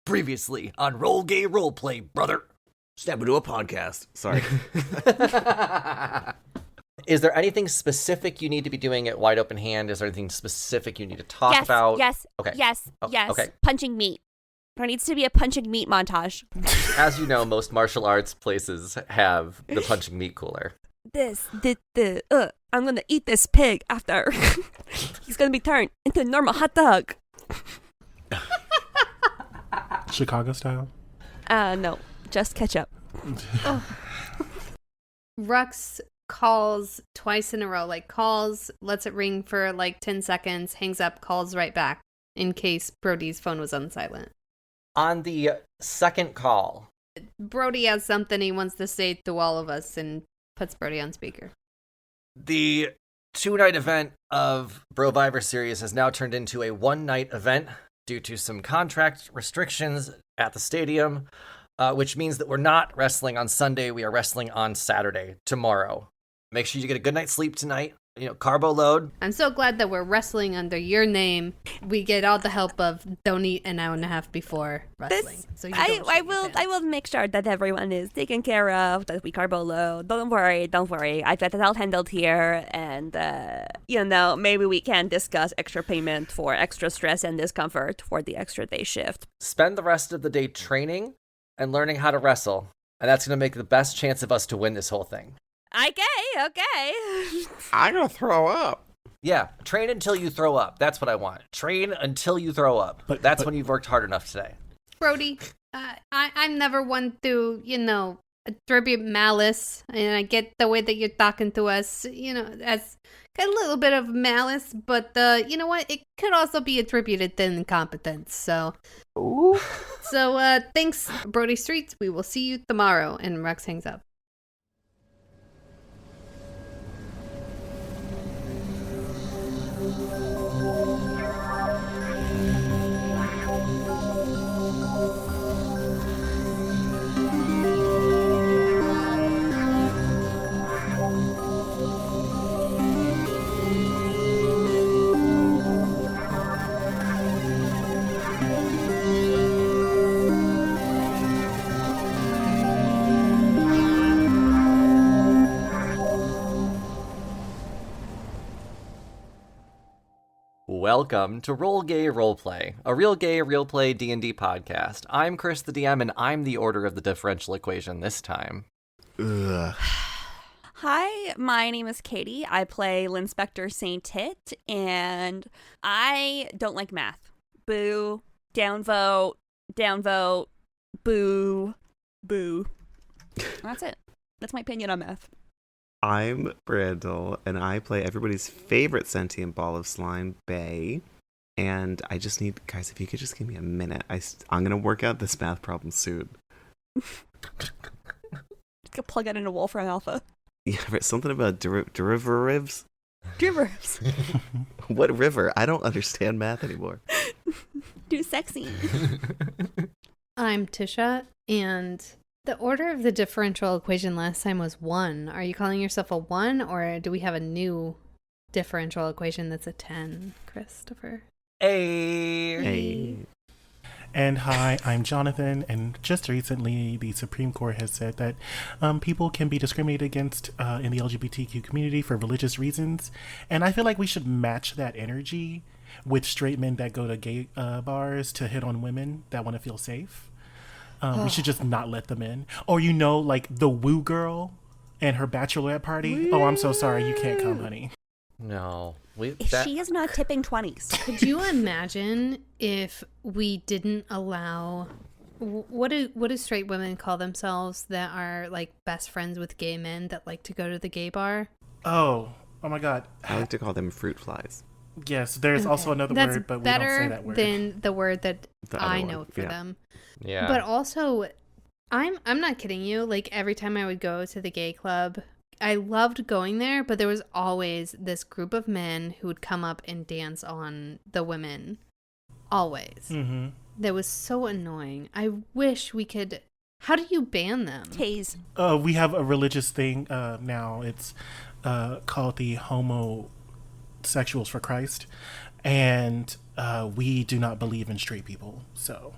Previously on Roll Gay Roleplay, brother. Step into a podcast. Sorry. Is there anything specific you need to be doing at Wide Open Hand? Is there anything specific you need to talk about? Yes. Okay. Yes. Okay. Punching meat. There needs to be a punching meat montage. As you know, most martial arts places have the punching meat cooler. I'm gonna eat this pig after. He's gonna be turned into a normal hot dog. Chicago style? No, just ketchup. Rux calls twice in a row, lets it ring for 10 seconds, hangs up, calls right back in case Brody's phone was on silent. On the second call, Brody has something he wants to say to all of us and puts Brody on speaker. The 2-night event of Brovivor Series has now turned into a 1-night event due to some contract restrictions at the stadium, which means that we're not wrestling on Sunday. We are wrestling on Saturday, tomorrow. Make sure you get a good night's sleep tonight. Carbo load. I'm so glad that we're wrestling under your name. We get all the help of don't eat an hour and a half before wrestling. I will make sure that everyone is taken care of, that we carbo load. Don't worry. I've got it all handled here, and maybe we can discuss extra payment for extra stress and discomfort for the extra day shift. spend the rest of the day training and learning how to wrestle, and that's going to make the best chance of us to win this whole thing. Okay. I'm going to throw up. Yeah, train until you throw up. That's what I want. Train until you throw up. That's when you've worked hard enough today. Brody, I'm never one to, attribute malice, and I get the way that you're talking to us, as a little bit of malice, but you know what? It could also be attributed to incompetence. So thanks, Brody Streets. We will see you tomorrow. And Rex hangs up. Welcome to Roll Gay Roleplay, a real gay, real play D&D podcast. I'm Chris the DM, and I'm the order of the differential equation this time. Ugh. Hi, my name is Katie. I play Linspector Saint Tit, and I don't like math. Boo. Downvote. Boo. That's it. That's my opinion on math. I'm Brandel, and I play everybody's favorite sentient ball of slime, Bae. And I just need, guys, if you could just give me a minute. I'm going to work out this math problem soon. Just go plug that into Wolfram Alpha. Yeah, right, something about derivatives. Drivers. What river? I don't understand math anymore. Do sexy. I'm Tisha, and the order of the differential equation last time was 1. Are you calling yourself a 1, or do we have a new differential equation that's a 10, Christopher? Hey. And hi, I'm Jonathan, and just recently the Supreme Court has said that people can be discriminated against in the LGBTQ community for religious reasons, and I feel like we should match that energy with straight men that go to gay bars to hit on women that want to feel safe. We should just not let them in. Or, like the woo girl and her bachelorette party. Oh, I'm so sorry. You can't come, honey. No. She is not tipping 20s. Could you imagine if we didn't allow... What do straight women call themselves that are, best friends with gay men that like to go to the gay bar? Oh my God. I like to call them fruit flies. Yes, there's also another word, but we don't say that word. That's better than the word that I know for yeah. them. Yeah. But also, I'm not kidding you. Every time I would go to the gay club, I loved going there, but there was always this group of men who would come up and dance on the women. Always. Mm-hmm. That was so annoying. I wish we could... How do you ban them? Tase. We have a religious thing now. It's called the Homosexuals for Christ. And we do not believe in straight people, so...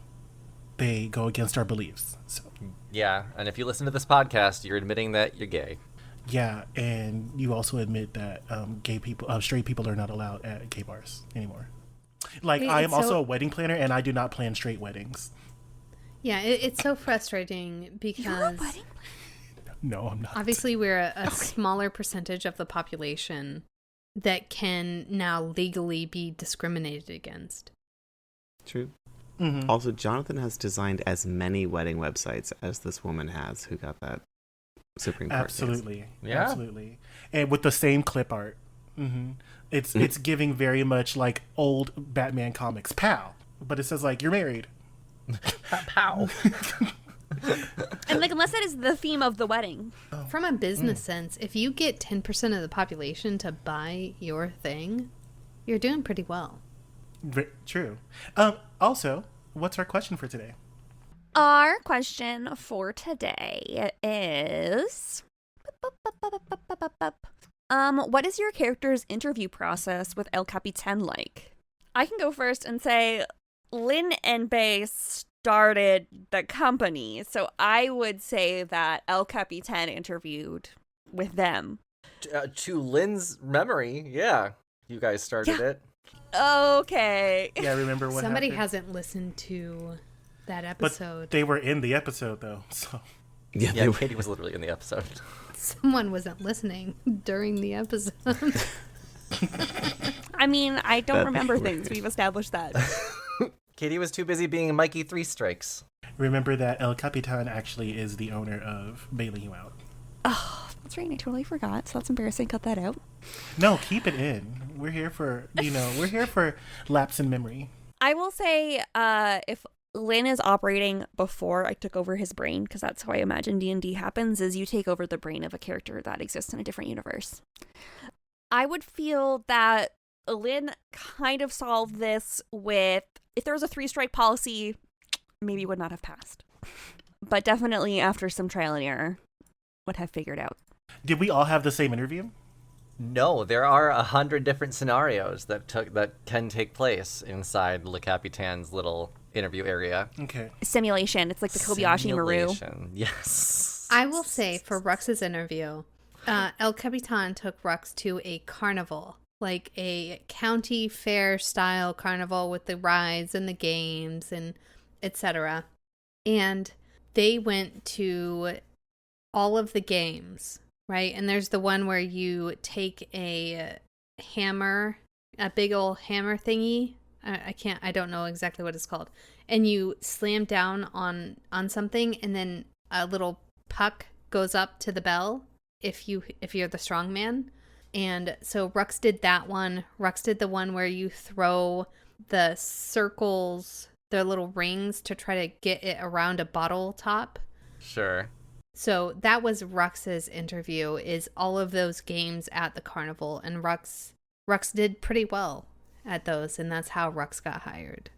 they go against our beliefs. So Yeah, and if you listen to this podcast, you're admitting that you're gay. yeah, and you also admit that straight people are not allowed at gay bars anymore. Like, Wait, I am it's also so- a wedding planner, and I do not plan straight weddings. Yeah, it's so frustrating because You're a wedding? No, I'm not. obviously we're a smaller percentage of the population that can now legally be discriminated against. True. Mhm. Also, Jonathan has designed as many wedding websites as this woman has who got that Supreme Court case. Absolutely. Yeah. Absolutely. And with the same clip art. It's giving very much like old Batman comics. Pow. But it says like, you're married. Pow. And like, unless that is the theme of the wedding. From a business sense, if you get 10% of the population to buy your thing, you're doing pretty well. True. Also, what's our question for today? Our question for today is what is your character's interview process with El Capitan like? I can go first and say Lin and Bae started the company, so I would say that El Capitan interviewed with them. To Lynn's memory, yeah, you guys started it. Okay. Yeah, remember what Somebody happened? hasn't listened to that But episode. they were in the episode, though, so... Yeah, Yeah, they were. Katie was literally in the episode. Someone wasn't listening during the episode. I mean, I don't That'd be remember hilarious. things. We've established that. Katie was too busy being Mikey Three Strikes. Remember that El Capitan actually is the owner of Bae-Lin You Out. Oh, that's right. I totally forgot. So that's embarrassing. Cut that out. No, keep it in. We're here for, we're here for lapse in memory. I will say, if Lin is operating before I took over his brain, because that's how I imagine D&D happens, is you take over the brain of a character that exists in a different universe. I would feel that Lin kind of solved this with, if there was a 3-strike policy, maybe would not have passed. But definitely after some trial and error, would have figured out. Did we all have the same interview? No, there are 100 different scenarios that can take place inside Le Capitan's little interview area. Okay. Simulation. It's like the Kobayashi Maru. Simulation. Yes. I will say, for Rux's interview, El Capitan took Rux to a carnival, like a county fair style carnival with the rides and the games and etc. And they went to all of the games, right? And there's the one where you take a hammer, a big old hammer thingy. I don't know exactly what it's called. And you slam down on something, and then a little puck goes up to the bell if you're the strong man. And so Rux did that one. Rux did the one where you throw the circles, the little rings, to try to get it around a bottle top. Sure. So that was Rux's interview, is all of those games at the carnival. And Rux did pretty well at those, and that's how Rux got hired.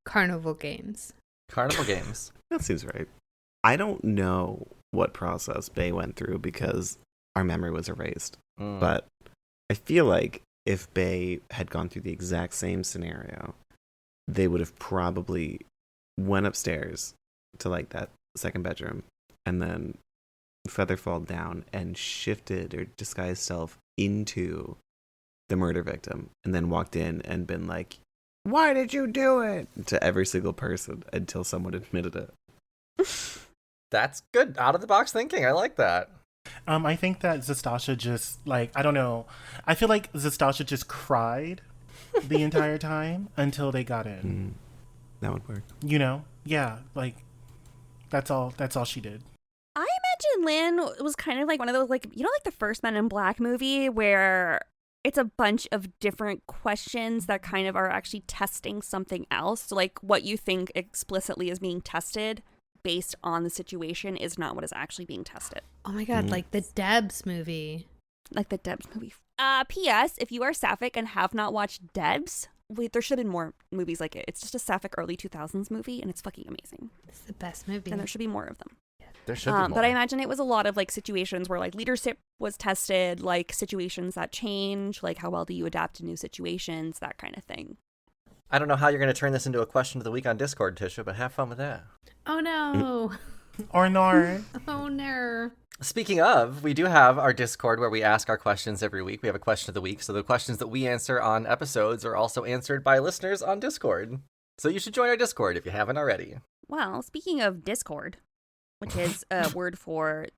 Carnival games. Carnival games. That seems right. I don't know what process Bae went through because our memory was erased. Mm. But I feel like if Bae had gone through the exact same scenario, they would have probably went upstairs to like that second bedroom and then featherfall down and shifted or disguised self into the murder victim and then walked in and been like, "Why did you do it?" to every single person until someone admitted it. That's good. Out of the box thinking. I like that. I think that Zastasha just, like, I don't know. I feel like Zastasha just cried the entire time until they got in. That would work. You know? Yeah, like, that's all she did. I imagine Lin was kind of like one of those, like, like the first Men in Black movie where it's a bunch of different questions that kind of are actually testing something else. So, like, what you think explicitly is being tested based on the situation is not what is actually being tested. Oh my god, like the Debs movie. Like the Debs movie. P.S. If you are sapphic and have not watched Debs, there should have been more movies like it. It's just a sapphic early 2000s movie, and it's fucking amazing. It's the best movie. And there should be more of them. There should be more. But I imagine it was a lot of like situations where like leadership was tested, like situations that change, like how well do you adapt to new situations, that kind of thing. I don't know how you're going to turn this into a question of the week on Discord, Tisha, but have fun with that. Oh no. Or nor. Oh no. Speaking of, we do have our Discord where we ask our questions every week. We have a question of the week, so the questions that we answer on episodes are also answered by listeners on Discord. So you should join our Discord if you haven't already. Well, speaking of Discord, which is a word for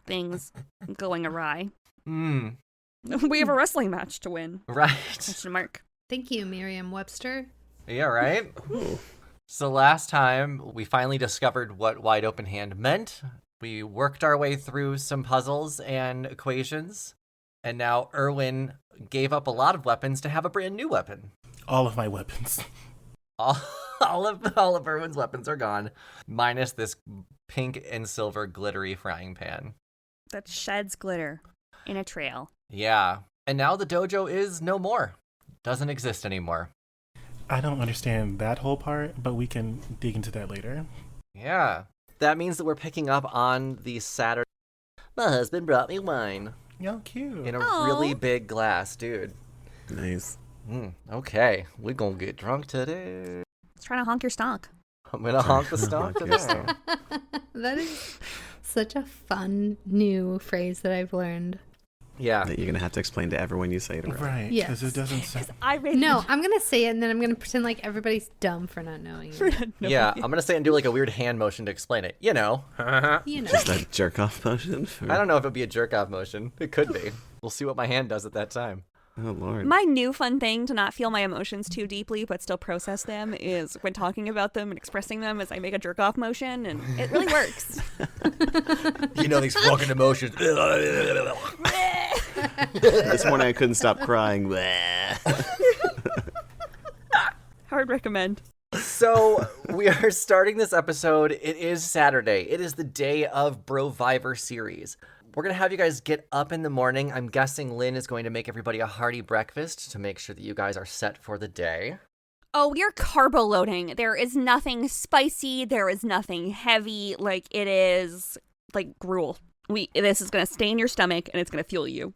things going awry, we have a wrestling match to win. Right. Question mark. Thank you, Merriam-Webster. Yeah, right? So last time, we finally discovered what wide open hand meant. We worked our way through some puzzles and equations, and now Erwin gave up a lot of weapons to have a brand new weapon. All of my weapons. All of Erwin's weapons are gone, minus this pink and silver glittery frying pan. That sheds glitter in a trail. Yeah, and now the dojo is no more. Doesn't exist anymore. I don't understand that whole part, but we can dig into that later. Yeah. That means that we're picking up on the Saturday. My husband brought me wine. Yo, cute. In a Aw. really big glass, dude. Nice. Okay, we're gonna get drunk today. Let's try to honk your stonk. I'm gonna honk the stomach Honk your today. That is such a fun new phrase that I've learned. Yeah. That you're going to have to explain to everyone you say it around. Right, Yes. because it doesn't sound... I read No, I'm going to say it and then I'm going to pretend like everybody's dumb for not knowing it. Yeah, I'm gonna say and do like a weird hand motion to explain it. You know. You know. Just that jerk off motion. I don't know if it'd be a jerk off motion. It could be. We'll see what my hand does at that time. Oh, Lord. My new fun thing to not feel my emotions too deeply but still process them is when talking about them and expressing them as I make a jerk off motion, and it really works. You know these fucking emotions. This morning I couldn't stop crying. Hard recommend. So we are starting this episode. It is Saturday. It is the day of Brovivor Series. We're going to have you guys get up in the morning. I'm guessing Lynn is going to make everybody a hearty breakfast to make sure that you guys are set for the day. Oh, we are carbo loading. There is nothing spicy. There is nothing heavy. Like, it is like gruel. This is going to stay in your stomach and it's going to fuel you.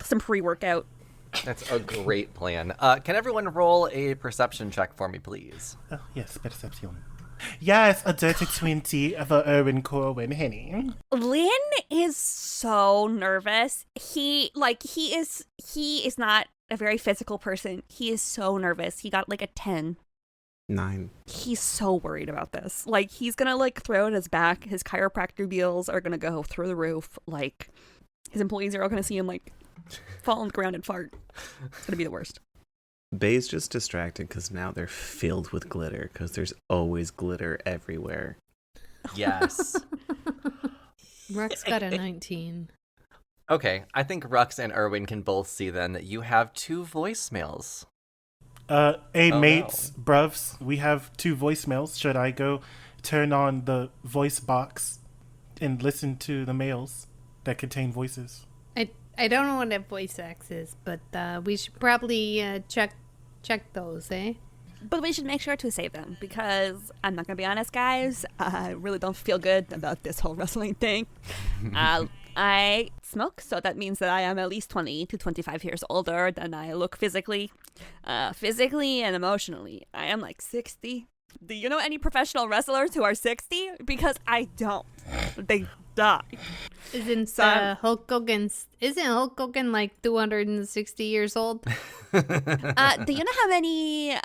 Some pre-workout. That's a great plan. Can everyone roll a perception check for me, please? Oh, yes, perception. Yes, a dirty 20 for Erwin Corwin Henny. Lynn is so nervous. He is not a very physical person. He is so nervous. He got like a 10. 9. He's so worried about this. Like, he's gonna like throw at his back. His chiropractor bills are gonna go through the roof. Like, his employees are all gonna see him like fall on the ground and fart. It's gonna be the worst. Bae's just distracted because now they're filled with glitter because there's always glitter everywhere. Yes. Rux got a 19. Okay, I think Rux and Erwin can both see then that you have 2 voicemails. Hey, Oh, mates, bruvs, we have 2 voicemails. Should I go turn on the voice box and listen to the mails that contain voices? I don't know what a voice X is, but we should probably check those, eh? But we should make sure to save them because I'm not gonna be honest, guys. I really don't feel good about this whole wrestling thing. I smoke, so that means that I am at least 20 to 25 years older than I look physically. Physically and emotionally, I am like 60. Do you know any professional wrestlers who are 60? Because I don't. They die. Isn't Hulk Hogan like 260 years old? Do you know how many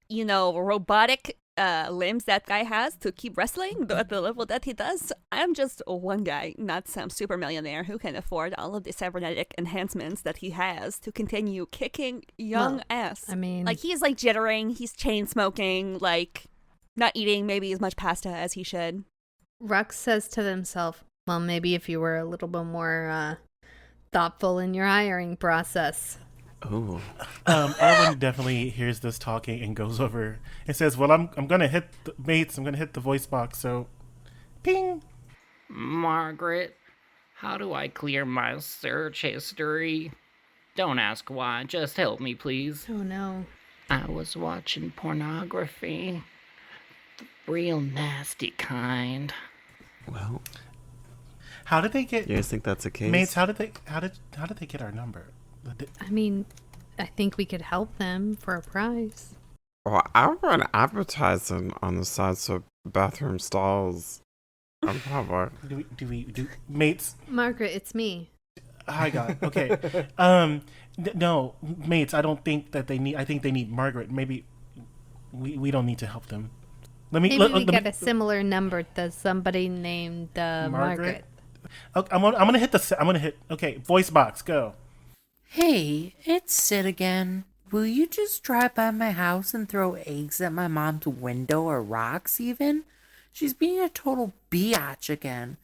robotic limbs that guy has to keep wrestling at the level that he does? I'm just one guy, not some super millionaire who can afford all of the cybernetic enhancements that he has to continue kicking young ass. I mean, Like, he's like jittering, he's chain smoking, like not eating maybe as much pasta as he should. Rux says to himself, well, maybe if you were a little bit more thoughtful in your hiring process. Oh. Erwin definitely hears this talking and goes over and says, well, I'm gonna hit the mates, I'm gonna hit the voice box, so ping. Margaret, how do I clear my search history? Don't ask why, just help me, please. Oh no. I was watching pornography. The real nasty kind. Well, How did they get you guys think that's a case? mates? How did they get our number? I mean, I think we could help them for a price. Well, I run advertising on the sides of bathroom stalls. I'm probably. Do mates? Margaret, it's me. Hi, God. Okay. No, mates. I don't think that they need. I think they need Margaret. Maybe we don't need to help them. Maybe we get a similar number to somebody named Margaret. Okay, I'm gonna hit. Okay, voice box, go. Hey, it's Sid again. Will you just drive by my house and throw eggs at my mom's window or rocks even? She's being a total biatch again.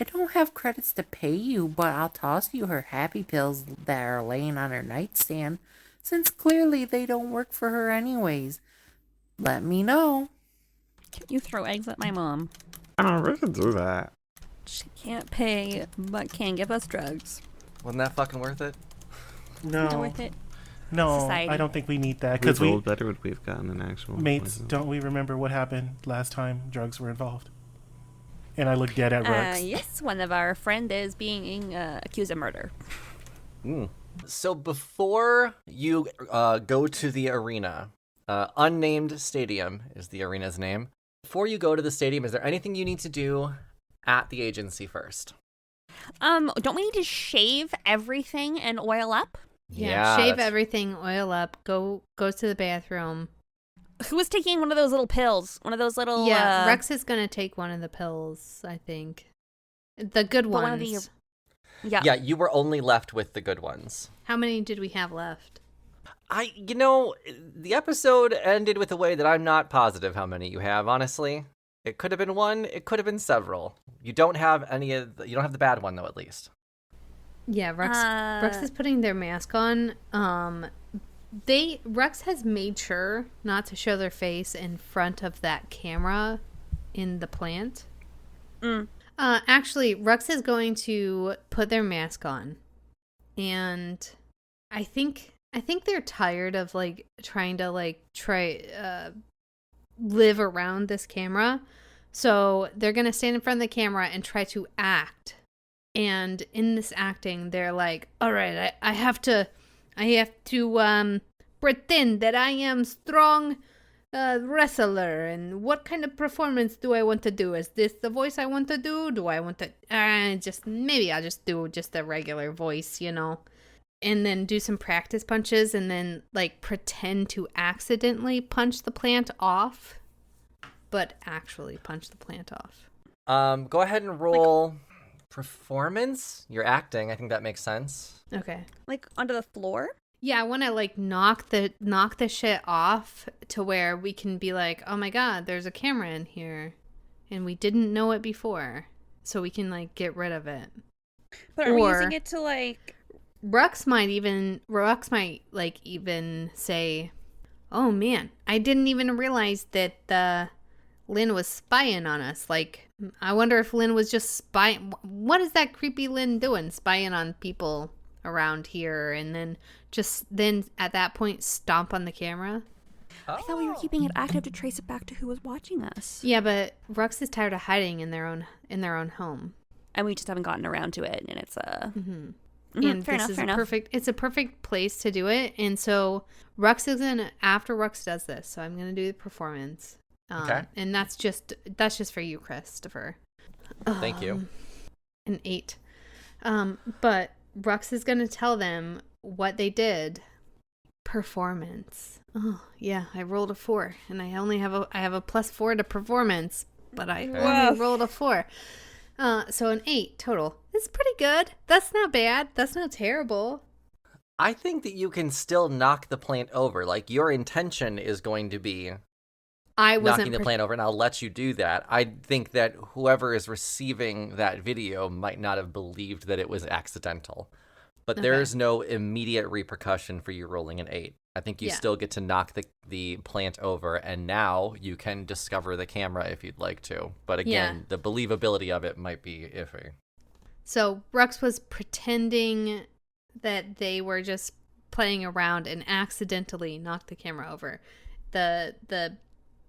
I don't have credits to pay you, but I'll toss you her happy pills that are laying on her nightstand, since clearly they don't work for her anyways. Let me know. Can you throw eggs at my mom? I don't really do that. She can't pay, but can give us drugs. Wasn't that fucking worth it? Not No, worth it. no, Society. I don't think we need that Because because better would we have gotten an actual mates. poison. Don't we remember what happened last time drugs were involved? And I look dead at Rex. Yes, one of our friend is being accused of murder. So before you go to the arena, unnamed stadium is the arena's name. Before you go to the stadium, is there anything you need to do at the agency first? Don't we need to shave everything and oil up? Yeah, shave that's- everything, oil up, go to the bathroom. Who was taking one of those little pills? One of those little Yeah, Rex is gonna take one of the pills, I think. The good But ones. one of the- Yeah. Yeah, you were only left with the good ones. How many did we have left? The episode ended with a way that I'm not positive how many you have, honestly. It could have been one, it could have been several. You don't have you don't have the bad one though, at least. Yeah, Rex is putting their mask on. Rex has made sure not to show their face in front of that camera in the plant. Actually, Rex is going to put their mask on, and I think they're tired of trying to live around this camera, so they're gonna stand in front of the camera and try to act. And in this acting, they're like, "All right, I have to pretend that I am strong wrestler. And what kind of performance do I want to do? Is this the voice I want to do? Do I want to maybe I'll just do just a regular voice, and then do some practice punches, and then pretend to accidentally punch the plant off, but actually punch the plant off." Go ahead and roll performance. You're acting. I think that makes sense. Okay. Like onto the floor? Yeah, I want to knock the shit off to where we can be like, "Oh my god, there's a camera in here, and we didn't know it before," so we can get rid of it. But are we using it to Rux might even say, "Oh man, I didn't even realize that Lin was spying on us. I wonder if Lin was just spying. What is that creepy Lin doing, spying on people around here?" And then at that point stomp on the camera. I thought we were keeping it active to trace it back to who was watching us. Yeah, but Rux is tired of hiding in their own home, And we just haven't gotten around to it, and it's and fair this enough, is fair enough. it's a perfect place to do it. And so after Rux does this, so I'm gonna do the performance. Okay. And that's just for you, Christopher. Thank you. An 8. But Rux is gonna tell them what they did. Performance. Oh yeah, I rolled a 4, and I have a +4 to performance, but I only rolled a 4. So an 8 total. It's pretty good. That's not bad. That's not terrible. I think that you can still knock the plant over. Your intention is going to be knocking the plant over, and I'll let you do that. I think that whoever is receiving that video might not have believed that it was accidental. But there's no immediate repercussion for you rolling an 8. I think you still get to knock the plant over, and now you can discover the camera if you'd like to. But again, the believability of it might be iffy. So Rux was pretending that they were just playing around and accidentally knocked the camera over. The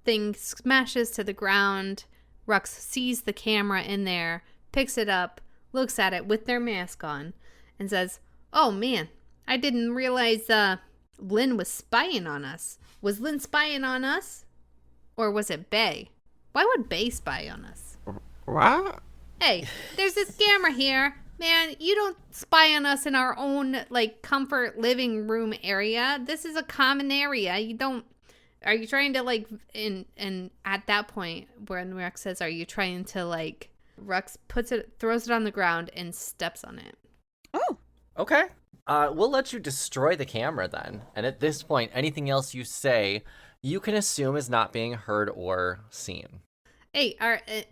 thing smashes to the ground. Rux sees the camera in there, picks it up, looks at it with their mask on, and says, "Oh man, I didn't realize Lin was spying on us. Was Lin spying on us? Or was it Bae? Why would Bae spy on us? What? Hey, there's this camera here. Man, you don't spy on us in our own, like, comfort living room area. This is a common area. You don't... Are you trying to, like... And at that point, when Rex says, are you trying to, like... Rex throws it on the ground and steps on it. Oh. Okay. We'll let you destroy the camera then. And at this point, anything else you say, you can assume is not being heard or seen. Hey,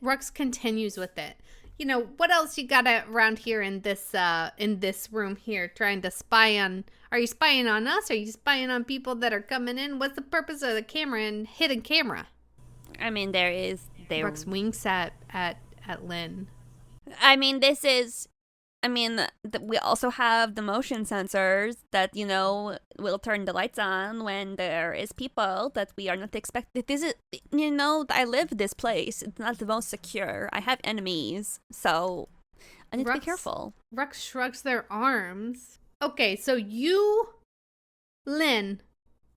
Rex continues with it. You know, what else you got around here in this room here trying to spy on? Are you spying on us? Are you spying on people that are coming in? What's the purpose of the camera and hidden camera? I mean, Rex winks at Lin. I mean, we also have the motion sensors that, you know, will turn the lights on when there is people that we are not expecting. This is, you know, I live this place. It's not the most secure. I have enemies, so I need to be careful. Rex shrugs their arms. Okay, so you, Lin,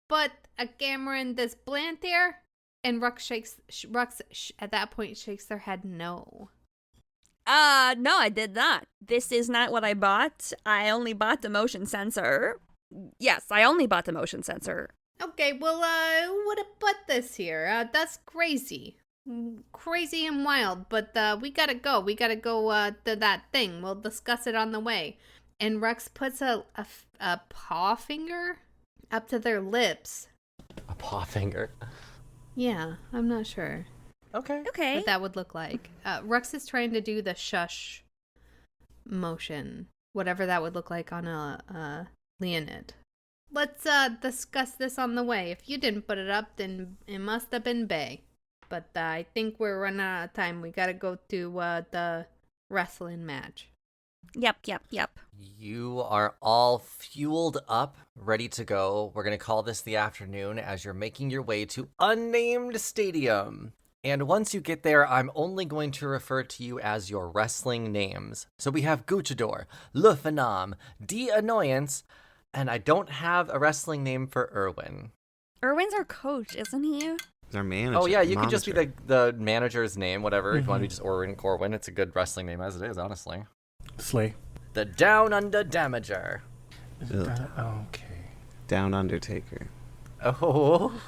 put a camera in this plant here? And Rex at that point shakes their head no. No, I did not. This is not what I bought. I only bought the motion sensor. Yes, I only bought the motion sensor. Okay, well, who would have put this here? That's crazy. Crazy and wild, but we gotta go. We gotta go to that thing. We'll discuss it on the way. And Rex puts a paw finger up to their lips. A paw finger? Yeah, I'm not sure. Okay. What that would look like. Rex is trying to do the shush motion, whatever that would look like on a Leonid. Let's discuss this on the way. If you didn't put it up, then it must have been Bae. But I think we're running out of time. We gotta go to the wrestling match. Yep. You are all fueled up, ready to go. We're going to call this the afternoon as you're making your way to Unnamed Stadium. And once you get there, I'm only going to refer to you as your wrestling names. So we have Guchador, Le Phenom, D Annoyance, and I don't have a wrestling name for Erwin. Erwin's our coach, isn't he? Our manager. Oh yeah, you could just be the manager's name, whatever. Mm-hmm. If you want to be just Corwin, it's a good wrestling name as it is, honestly. Slay. The Down Under Damager. Okay. Down Undertaker. Oh.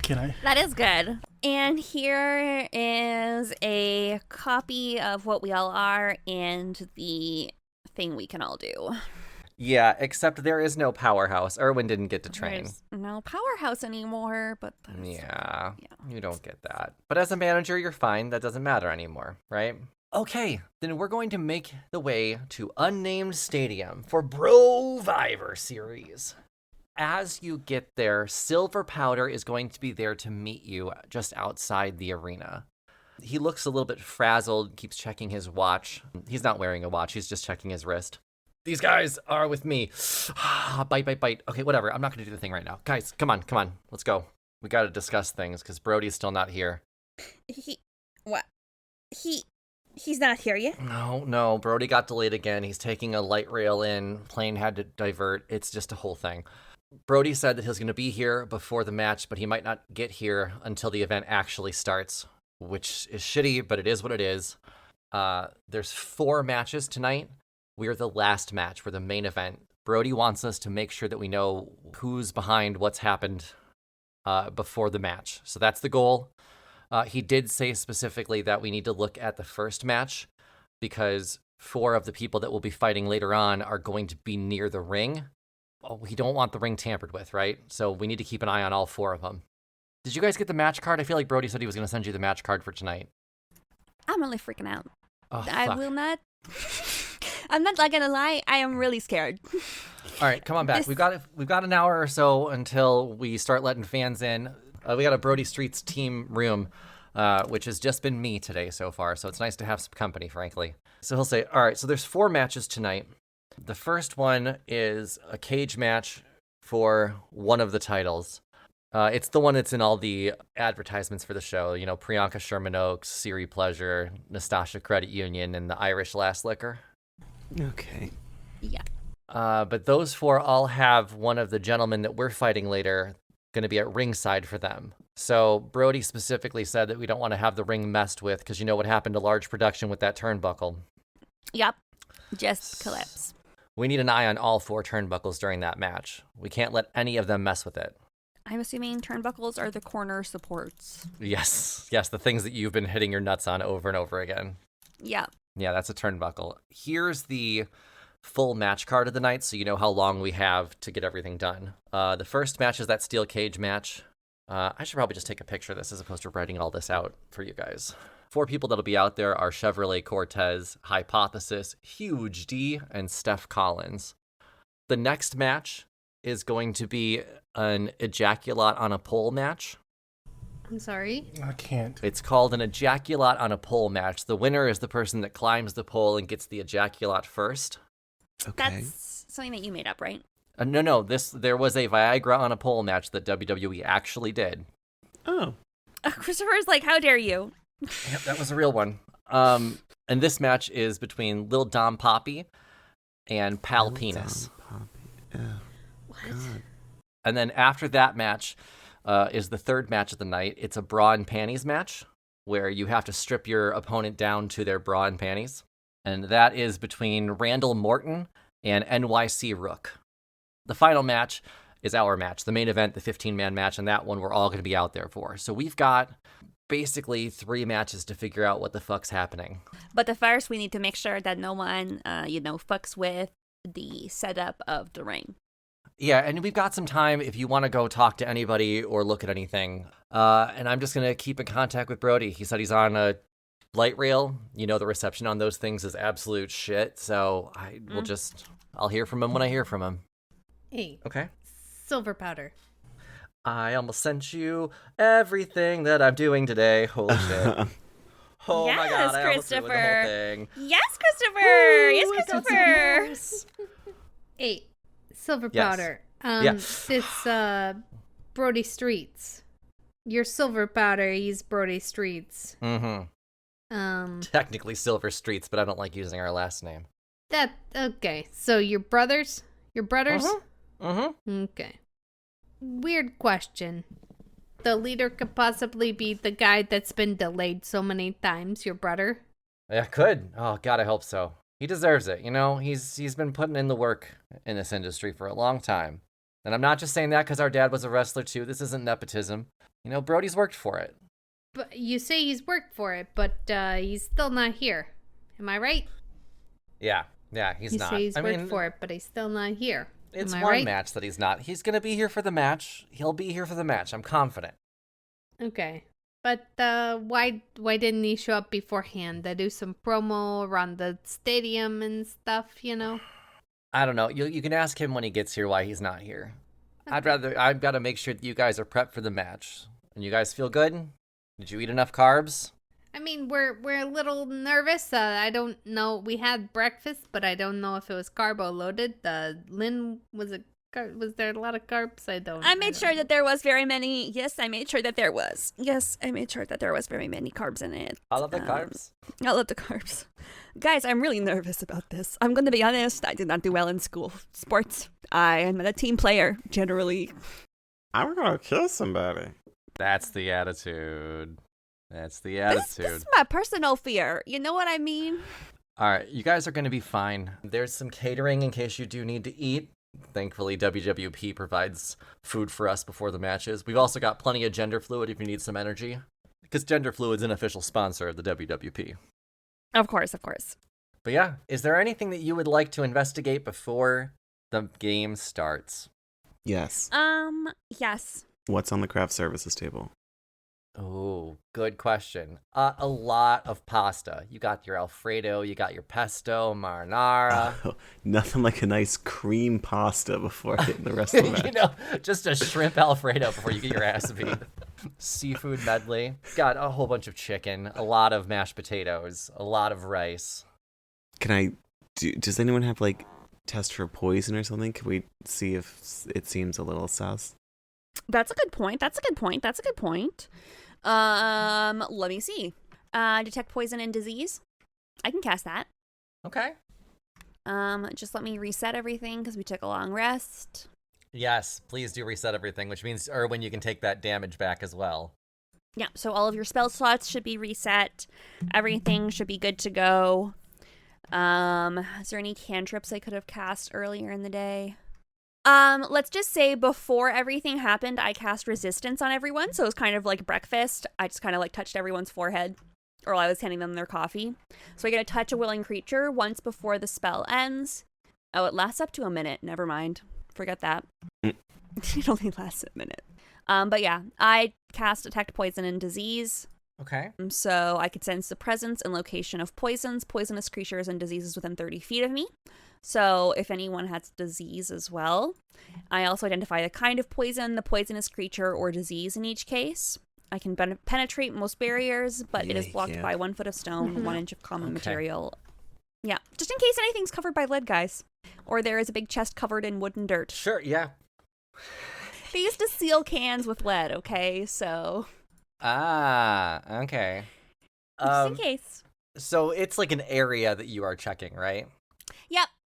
Can I? That is good. And here is a copy of what we all are and the thing we can all do. Yeah, except there is no powerhouse. Erwin didn't get to train. There's no powerhouse anymore, but Yeah, you don't get that. But as a manager, you're fine. That doesn't matter anymore, right? Okay, then we're going to make the way to Unnamed Stadium for Brovivor Series. As you get there, Silver Powder is going to be there to meet you just outside the arena. He looks a little bit frazzled, keeps checking his watch. He's not wearing a watch, he's just checking his wrist. These guys are with me. Bite. Okay, whatever. I'm not going to do the thing right now. Guys, come on. Let's go. We got to discuss things because Brody's still not here. He's not here yet? No. Brody got delayed again. He's taking a light rail in. Plane had to divert. It's just a whole thing. Brody said that he was going to be here before the match, but he might not get here until the event actually starts, which is shitty, but it is what it is. There's 4 matches tonight. We're the last match. We're the main event. Brody wants us to make sure that we know who's behind what's happened before the match. So that's the goal. He did say specifically that we need to look at the first match because 4 of the people that will be fighting later on are going to be near the ring. We don't want the ring tampered with, right? So we need to keep an eye on all 4 of them. Did you guys get the match card? I feel like Brody said he was going to send you the match card for tonight. I'm really freaking out. Oh, I fuck. will not. I'm not gonna lie. I am really scared. All right, come on back. We've got an hour or so until we start letting fans in. We got a Brody Streets team room, which has just been me today so far. So it's nice to have some company, frankly. So he'll say, all right, so there's 4 matches tonight. The first one is a cage match for one of the titles. It's the one that's in all the advertisements for the show. You know, Priyanka Sherman Oaks, Siri Pleasure, Nastasha Credit Union, and the Irish Last Liquor. Okay. Yeah. But those 4 all have one of the gentlemen that we're fighting later going to be at ringside for them. So Brody specifically said that we don't want to have the ring messed with because you know what happened to large production with that turnbuckle. Yep. Just collapse. We need an eye on all 4 turnbuckles during that match. We can't let any of them mess with it. I'm assuming turnbuckles are the corner supports. Yes, the things that you've been hitting your nuts on over and over again. Yeah. Yeah, that's a turnbuckle. Here's the full match card of the night, so you know how long we have to get everything done. The first match is that steel cage match. I should probably just take a picture of this as opposed to writing all this out for you guys. 4 people that'll be out there are Chevrolet Cortez, Hypothesis, Huge D, and Steph Collins. The next match is going to be an ejaculate on a pole match. I'm sorry. I can't. It's called an ejaculate on a pole match. The winner is the person that climbs the pole and gets the ejaculate first. Okay. That's something that you made up, right? No. There was a Viagra on a pole match that WWE actually did. Oh. Christopher's like, how dare you? Yep, that was a real one. And this match is between Lil Dom Poppy and Pal Penis. Yeah. What? God. And then after that match is the third match of the night. It's a bra and panties match where you have to strip your opponent down to their bra and panties. And that is between Randall Morton and NYC Rook. The final match is our match, the main event, the 15-man match, and that one we're all going to be out there for. So we've got basically 3 matches to figure out what the fuck's happening. But the first, we need to make sure that no one, fucks with the setup of the ring. Yeah, and we've got some time if you want to go talk to anybody or look at anything. And I'm just going to keep in contact with Brody. He said he's on a light rail. You know, the reception on those things is absolute shit. So I'll hear from him when I hear from him. Hey. Okay. Silver powder. I almost sent you everything that I'm doing today. Holy shit. Oh my Yes, god, I almost ruined the whole Christopher. thing. Yes, Christopher! Hey, silver Yes. powder. Yeah. It's Brody Streets. You're silver powder, he's Brody Streets. Mm-hmm. Technically Silver Streets, but I don't like using our last name. Okay. So you're brothers? You're brothers? Mm-hmm. Okay. Weird question. The leader could possibly be the guy that's been delayed so many times, your brother? Yeah, could. Oh god, I hope so. He deserves it. You know, he's been putting in the work in this industry for a long time. And I'm not just saying that because our dad was a wrestler too. This isn't nepotism. You know, Brody's worked for it. But you say he's worked for it, but he's still not here. Am I right? Yeah, he's you not. say he's I worked mean, for it, but he's still not here. it's Am I one right? match that he's not. He's gonna be here for the match. He'll be here for the match. I'm confident. Okay. But why didn't he show up beforehand to do some promo around the stadium and stuff, you know? I don't know. You can ask him when he gets here why he's not here. I've got to make sure that you guys are prepped for the match. And you guys feel good? Did you eat enough carbs? I mean, we're a little nervous. I don't know. We had breakfast, but I don't know if it was carbo loaded. Lynn, was there a lot of carbs? I made sure that there was very many. Yes, I made sure that there was. Yes, I made sure that there was very many carbs in it. All of the carbs? I love the carbs. Guys, I'm really nervous about this. I'm going to be honest. I did not do well in school. Sports. I am not a team player, generally. I'm gonna kill somebody. That's the attitude. That's the This attitude. is my personal fear. You know what I mean? All right, you guys are going to be fine. There's some catering in case you do need to eat. Thankfully, WWP provides food for us before the matches. We've also got plenty of gender fluid if you need some energy. Because gender fluid's an official sponsor of the WWP. Of course. But yeah, is there anything that you would like to investigate before the game starts? Yes. Yes. What's on the craft services table? Oh, good question. A lot of pasta. You got your Alfredo, you got your pesto, marinara. Oh, nothing like a nice cream pasta before hitting the rest of the match. You know, just a shrimp Alfredo before you get your ass beat. Seafood medley. Got a whole bunch of chicken, a lot of mashed potatoes, a lot of rice. Does anyone have test for poison or something? Can we see if it seems a little sus? That's a good point. Let me see. Detect poison and disease. I can cast that. Okay. Just let me reset everything because we took a long rest. Yes, please do reset everything, which means, Erwin, you can take that damage back as well. Yeah, so all of your spell slots should be reset. Everything should be good to go. Is there any cantrips I could have cast earlier in the day? Let's just say before everything happened, I cast resistance on everyone, so it was kind of like breakfast. I just kind of like touched everyone's forehead, or I was handing them their coffee. So I get to touch a willing creature once before the spell ends. Oh, it lasts up to a minute. Never mind. Forget that. It only lasts a minute. But yeah, I cast Detect Poison and Disease. Okay. So I could sense the presence and location of poisons, poisonous creatures, and diseases within 30 feet of me. So if anyone has disease as well, I also identify the kind of poison, the poisonous creature, or disease in each case. I can penetrate most barriers, but it is blocked by 1 foot of stone, 1 inch of common material. Yeah, just in case anything's covered by lead, guys. Or there is a big chest covered in wood and dirt. Sure, yeah. They used to seal cans with lead, okay? So... Ah, okay. Just in case. So it's like an area that you are checking, right?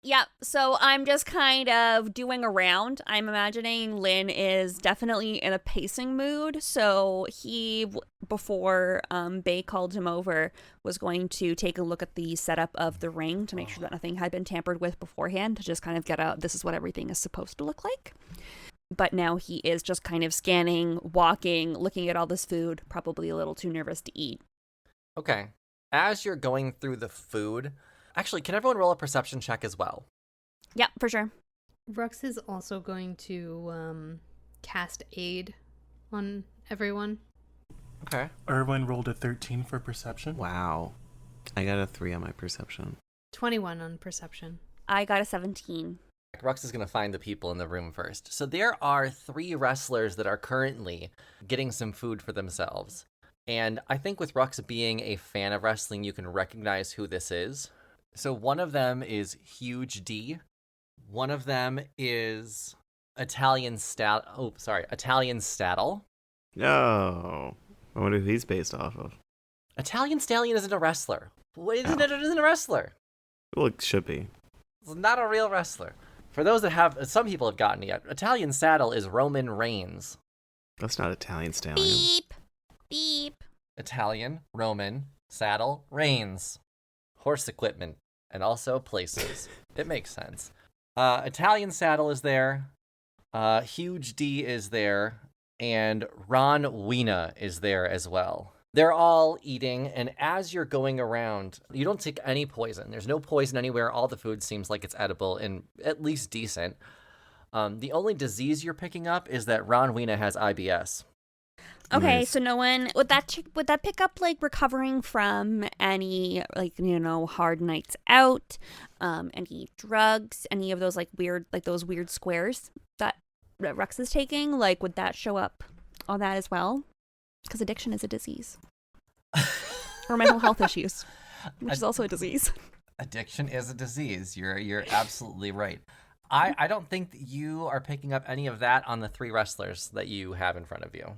Yep. So I'm just kind of doing a round. I'm imagining Lin is definitely in a pacing mood. So he, before Bae called him over, was going to take a look at the setup of the ring to make sure that nothing had been tampered with beforehand, to just kind of get out, this is what everything is supposed to look like. But now he is just kind of scanning, walking, looking at all this food, probably a little too nervous to eat. Okay. As you're going through the food, actually, can everyone roll a perception check as well? Yeah, for sure. Rux is also going to cast aid on everyone. Okay. Erwin rolled a 13 for perception. Wow. I got a 3 on my perception. 21 on perception. I got a 17. Rux is going to find the people in the room first. So there are 3 wrestlers that are currently getting some food for themselves. And I think with Rux being a fan of wrestling, you can recognize who this is. So one of them is Huge D. One of them is Italian Staddle. No. I wonder who he's based off of. Italian Stallion isn't a wrestler. It isn't a wrestler. Well, it should be. It's not a real wrestler. For those that have, some people have gotten it yet. Italian Saddle is Roman Reigns. That's not Italian Stallion. Beep. Beep. Italian, Roman, Saddle, Reigns. Horse equipment, and also places. It makes sense. Italian Saddle is there. Huge D is there. And Ron Weena is there as well. They're all eating, and as you're going around, you don't take any poison. There's no poison anywhere. All the food seems like it's edible and at least decent. The only disease you're picking up is that Ron Weena has IBS. Okay, Nice. so no one would that pick up like recovering from any hard nights out, any drugs, any of those those weird squares that Rux is taking? Like, would that show up on that as well? Because addiction is a disease, or mental health issues, which is also a disease. Addiction is a disease. You're absolutely right. I don't think that you are picking up any of that on the 3 wrestlers that you have in front of you.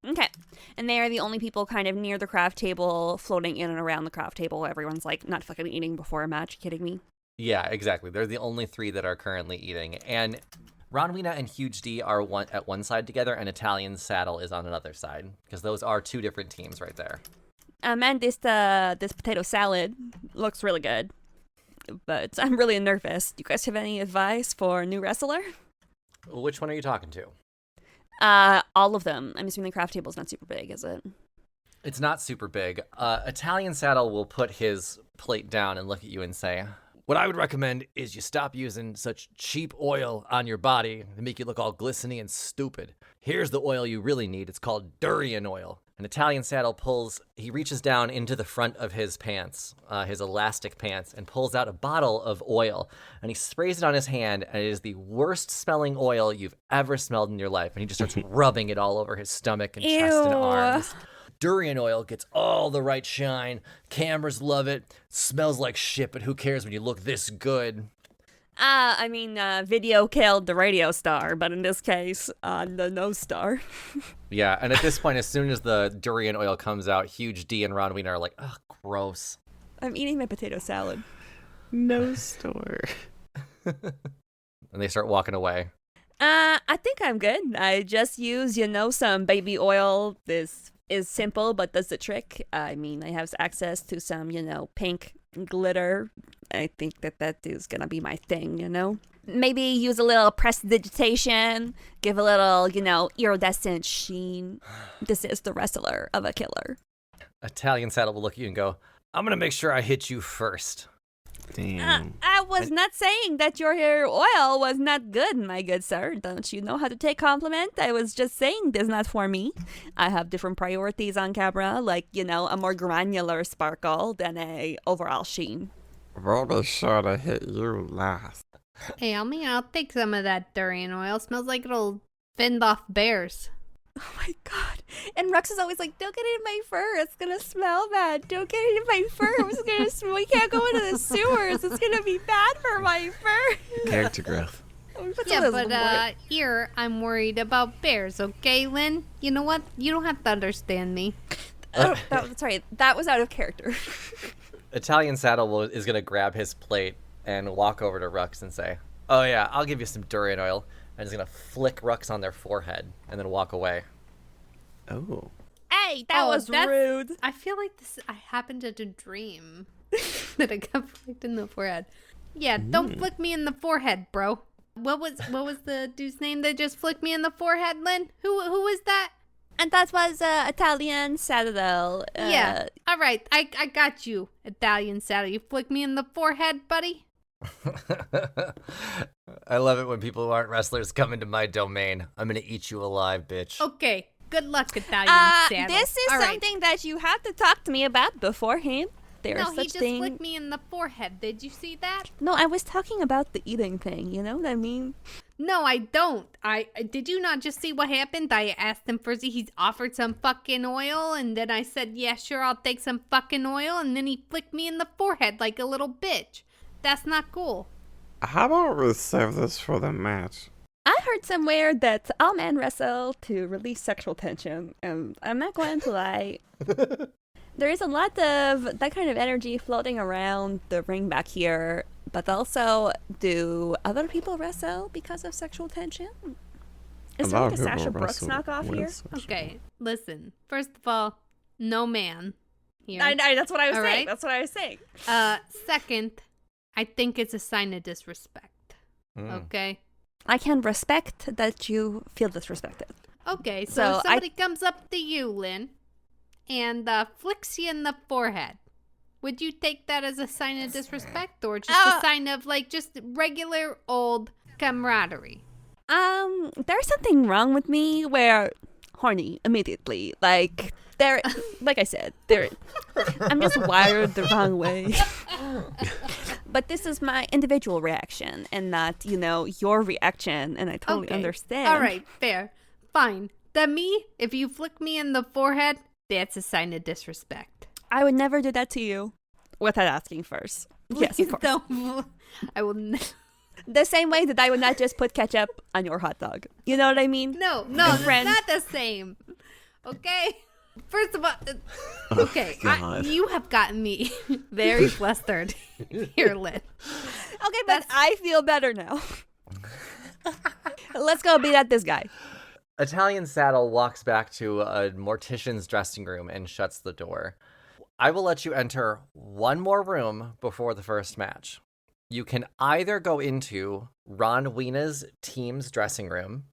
Okay, and they are the only people kind of near the craft table, floating in and around the craft table. Everyone's like not fucking eating before a match. You kidding me? Yeah, exactly. They're the only 3 that are currently eating. And Ron Weena and Huge D are at one side together, and Italian Saddle is on another side, because those are 2 different teams right there. And this potato salad looks really good, but I'm really nervous. Do you guys have any advice for a new wrestler? Which one are you talking to? All of them. I'm assuming the craft table's not super big, is it? It's not super big. Italian Saddle will put his plate down and look at you and say, "What I would recommend is you stop using such cheap oil on your body to make you look all glistening and stupid. Here's the oil you really need. It's called Durian oil." An Italian Saddle he reaches down into the front of his pants, his elastic pants, and pulls out a bottle of oil, and he sprays it on his hand, and it is the worst smelling oil you've ever smelled in your life, and he just starts rubbing it all over his stomach and chest and Ew. arms. Durian oil gets all the right shine. Cameras love it. Smells like shit, but who cares when you look this good? Video killed the radio star, but in this case, the no star. Yeah, and at this point, as soon as the durian oil comes out, Huge D and Ron Weena are like, ugh, gross. I'm eating my potato salad. No store. And they start walking away. I think I'm good. I just use, some baby oil. This is simple, but does the trick. I mean, I have access to some, pink glitter. I think that is gonna be my thing. Maybe use a little prestidigitation, give a little, iridescent sheen. This is the wrestler of a killer. Italian Saddle will look at you and go, I'm gonna make sure I hit you first. Damn. I was not saying that your hair oil was not good, my good sir. Don't you know how to take compliment? I was just saying this is not for me. I have different priorities on camera, like, a more granular sparkle than a overall sheen. We'll be sure to hit you last. Hey, I'll take some of that durian oil. Smells like it'll fend off bears. Oh my god. And Rux is always like, don't get it in my fur. It's gonna smell bad. Don't get it in my fur. It's gonna smell. We can't go into the sewers. It's gonna be bad for my fur. Character growth. Yeah, but here I'm worried about bears, okay, Lynn? You know what? You don't have to understand me. Sorry, that was out of character. Italian Saddle is gonna grab his plate and walk over to Rux and say, oh yeah, I'll give you some durian oil. And he's gonna flick Rux on their forehead and then walk away. Oh. Hey, that was rude. I feel like I happened to dream that I got flicked in the forehead. Yeah, don't flick me in the forehead, bro. What was the dude's name that just flicked me in the forehead, Lynn? Who was that? And that was Italian Saddle. Yeah. All right, I got you, Italian Saddle. You flick me in the forehead, buddy. I love it when people who aren't wrestlers come into my domain. I'm gonna eat you alive, bitch. Okay, good luck, Italian Saddle. This is something that you have to talk to me about beforehand. No, he just flicked me in the forehead. Did you see that? No, I was talking about the eating thing. You know what I mean? No, I don't. Did you not just see what happened? I asked him first. He's offered some fucking oil, and then I said, yeah, sure, I'll take some fucking oil, and then he flicked me in the forehead like a little bitch. That's not cool. How about we save this for the match? I heard somewhere that all men wrestle to release sexual tension, and I'm not going to lie. There is a lot of that kind of energy floating around the ring back here, but also, do other people wrestle because of sexual tension? Is there like a Sasha Brooks knockoff here? Okay, listen. First of all, no man here. I that's what I was all saying. Right? That's what I was saying. Second, I think it's a sign of disrespect. Okay? I can respect that you feel disrespected. Okay, so if somebody comes up to you, Lynn, and flicks you in the forehead, would you take that as a sign of disrespect or just a sign of, like, just regular old camaraderie? There's something wrong with me where horny immediately. Like I said, I'm just wired the wrong way. But this is my individual reaction and not, your reaction, and I totally understand. All right, fair. Fine. To me, if you flick me in the forehead, that's a sign of disrespect. I would never do that to you without asking first. Yes, of course. Don't. I will The same way that I would not just put ketchup on your hot dog. You know what I mean? No, it's not the same. Okay? First of all, okay, you have gotten me very flustered here, Lynn. Okay, but I feel better now. Let's go beat at this guy. Italian Saddle walks back to a mortician's dressing room and shuts the door. I will let you enter one more room before the first match. You can either go into Ron Wiena's team's dressing room,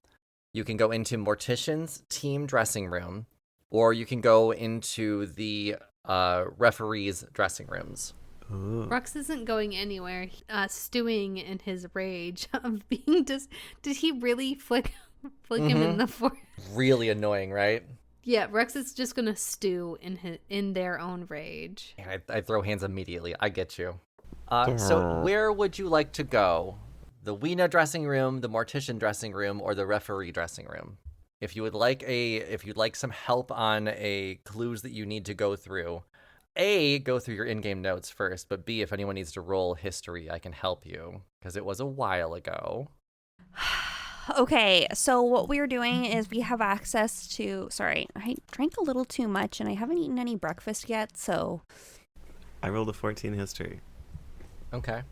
you can go into Mortician's team dressing room, or you can go into the referee's dressing rooms. Ooh. Rux isn't going anywhere, stewing in his rage of being did he really flick him in the forehead? Really annoying, right? Yeah, Rux is just gonna stew in their own rage. I throw hands immediately. I get you. So where would you like to go? The Weena dressing room, the Mortician dressing room, or the referee dressing room? If you'd like some help on clues that you need to go through, A, go through your in-game notes first, but B, if anyone needs to roll history, I can help you, because it was a while ago. Okay, so what we're doing is we have access to... Sorry, I drank a little too much, and I haven't eaten any breakfast yet, so... I rolled a 14 history. Okay.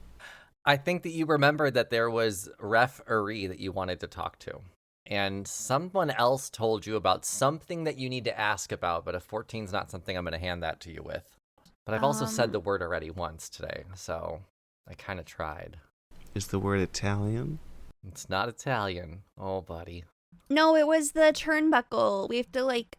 I think that you remembered that there was referee that you wanted to talk to. And someone else told you about something that you need to ask about, but a 14's not something I'm going to hand that to you with. But I've also said the word already once today, so I kind of tried. Is the word Italian? It's not Italian. Oh, buddy. No, it was the turnbuckle. We have to like.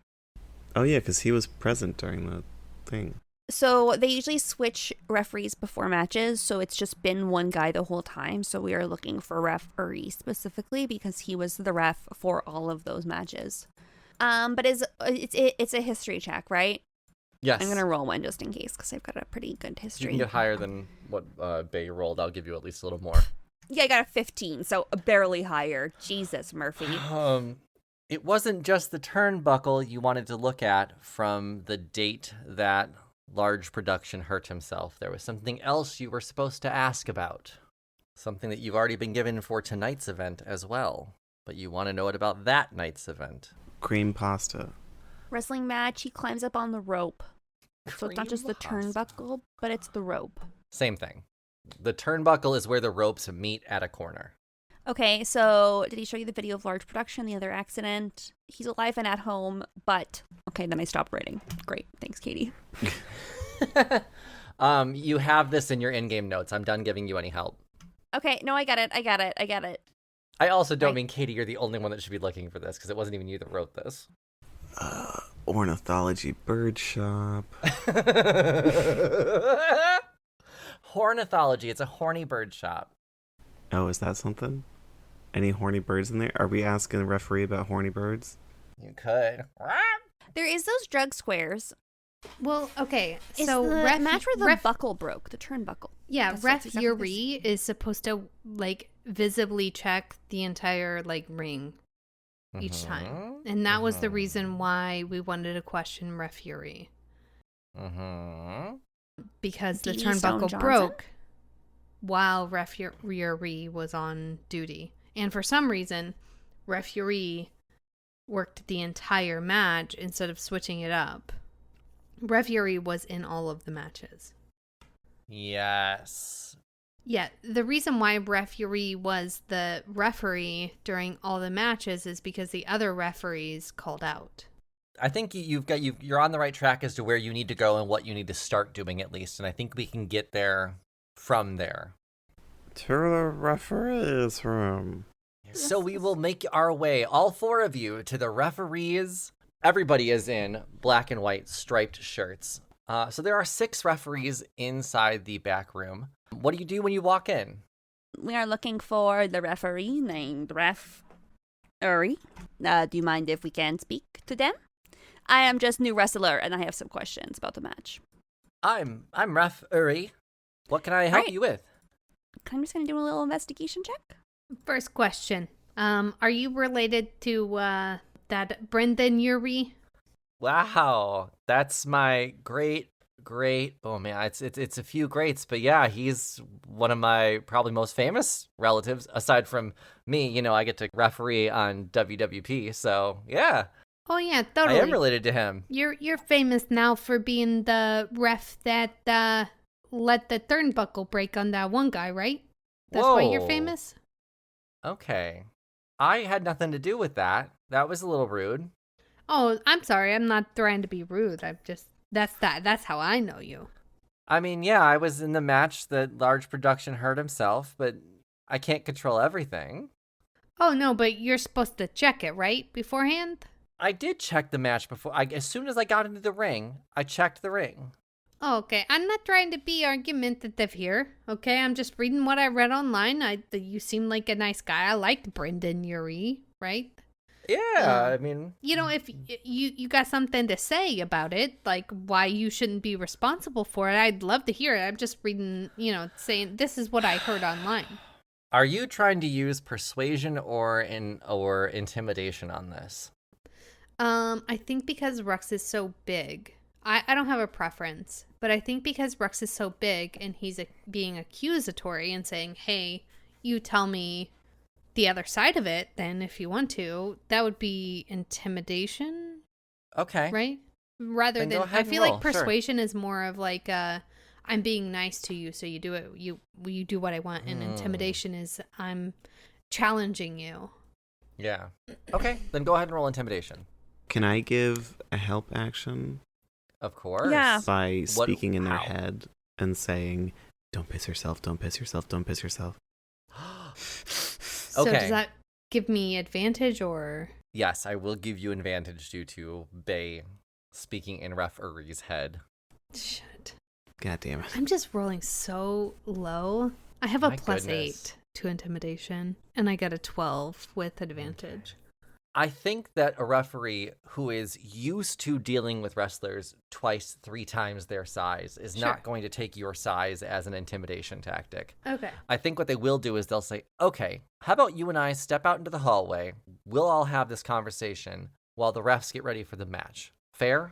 Oh yeah, because he was present during the thing. So they usually switch referees before matches, so it's just been one guy the whole time. So we are looking for referee specifically because he was the ref for all of those matches. But it's a history check, right? Yes. I'm gonna roll one just in case because I've got a pretty good You history. can get higher than what Bae rolled. I'll give you at least a little more. Yeah, I got a 15, so barely higher. Jesus, Murphy. It wasn't just the turnbuckle you wanted to look at from the date that large production hurt himself. There was something else you were supposed to ask about. Something that you've already been given for tonight's event as well. But you want to know about that night's event. Cream pasta. Wrestling match, he climbs up on the rope. So it's not just the turnbuckle, but it's the rope. Same thing. The turnbuckle is where the ropes meet at a corner. Okay, so did he show you the video of large production, the other accident? He's alive and at home, but... Okay, then I stopped writing. Great. Thanks, Katie. You have this in your in-game notes. I'm done giving you any help. Okay, no, I got it. I also don't mean, Katie, you're the only one that should be looking for this, because it wasn't even you that wrote this. Ornithology bird shop. Hornithology. It's a horny bird shop. Oh, is that something? Any horny birds in there? Are we asking the referee about horny birds? You could. There is those drug squares. Well, okay. It's So the match where the ref- buckle broke, the turnbuckle. Yeah, That's exactly what referee is supposed to like visibly check the entire like ring each time. And that was the reason why we wanted to question referee. Because the D.D. Stone turnbuckle Johnson? broke while referee was on duty. And for some reason, referee worked the entire match instead of switching it up. Referee was in all of the matches. Yes. Yeah, the reason why referee was the referee during all the matches is because the other referees called out. I think you're on the right track as to where you need to go and what you need to start doing at least, and I think we can get there from there. To the referee's room. So we will make our way, all four of you, to the referees. Everybody is in black and white striped shirts. So there are 6 referees inside the back room. What do you do when you walk in? We are looking for the referee named Ref Uri. Do you mind if we can speak to them? I am just new wrestler, and I have some questions about the match. I'm Ref Uri. What can I help you with? I'm just going to do a little investigation check. First question. Are you related to that Brendan Urie? Wow, that's my great. Oh man, it's a few greats, but yeah, he's one of my probably most famous relatives aside from me. You know, I get to referee on WWP, so yeah. Oh yeah, totally. I am related to him. You're famous now for being the ref that let the turnbuckle break on that one guy, right? That's why you're Whoa. famous? Okay. I had nothing to do with that. That was a little rude. Oh, I'm sorry. I'm not trying to be rude. That's how I know you. I mean, yeah, I was in the match that large production hurt himself, but I can't control everything. Oh no, but you're supposed to check it, right? Beforehand? I did check the match before. As soon as I got into the ring, I checked the ring. Oh, okay. I'm not trying to be argumentative here. Okay, I'm just reading what I read online. You seem like a nice guy. I liked Brendan Urie, right? Yeah, I mean, You know, if you got something to say about it, like why you shouldn't be responsible for it, I'd love to hear it. I'm just reading, saying this is what I heard online. are you trying to use persuasion or intimidation on this? I think because Rux is so big, I don't have a preference, but I think because Rux is so big and he's being accusatory and saying, hey, you tell me the other side of it, then if you want to, that would be intimidation. Okay. Right? Rather Then go than, ahead I and feel roll, like persuasion is more of like I'm being nice to you, so you do it. You do what I want, and intimidation is I'm challenging you. Yeah. Okay, then go ahead and roll intimidation. Can I give a help action Of course. Yeah. by speaking in their how? head and saying, "Don't piss yourself, don't piss yourself, don't piss yourself"? So Okay. does that give me advantage or? Yes, I will give you advantage due to Bae speaking in referee's head. Shit. God damn it. I'm just rolling so low. I have a My plus goodness. 8 to intimidation, and I got a 12 with advantage. I think that a referee who is used to dealing with wrestlers twice, 3 times their size is Sure. not going to take your size as an intimidation tactic. Okay. I think what they will do is they'll say, okay, how about you and I step out into the hallway? We'll all have this conversation while the refs get ready for the match. Fair?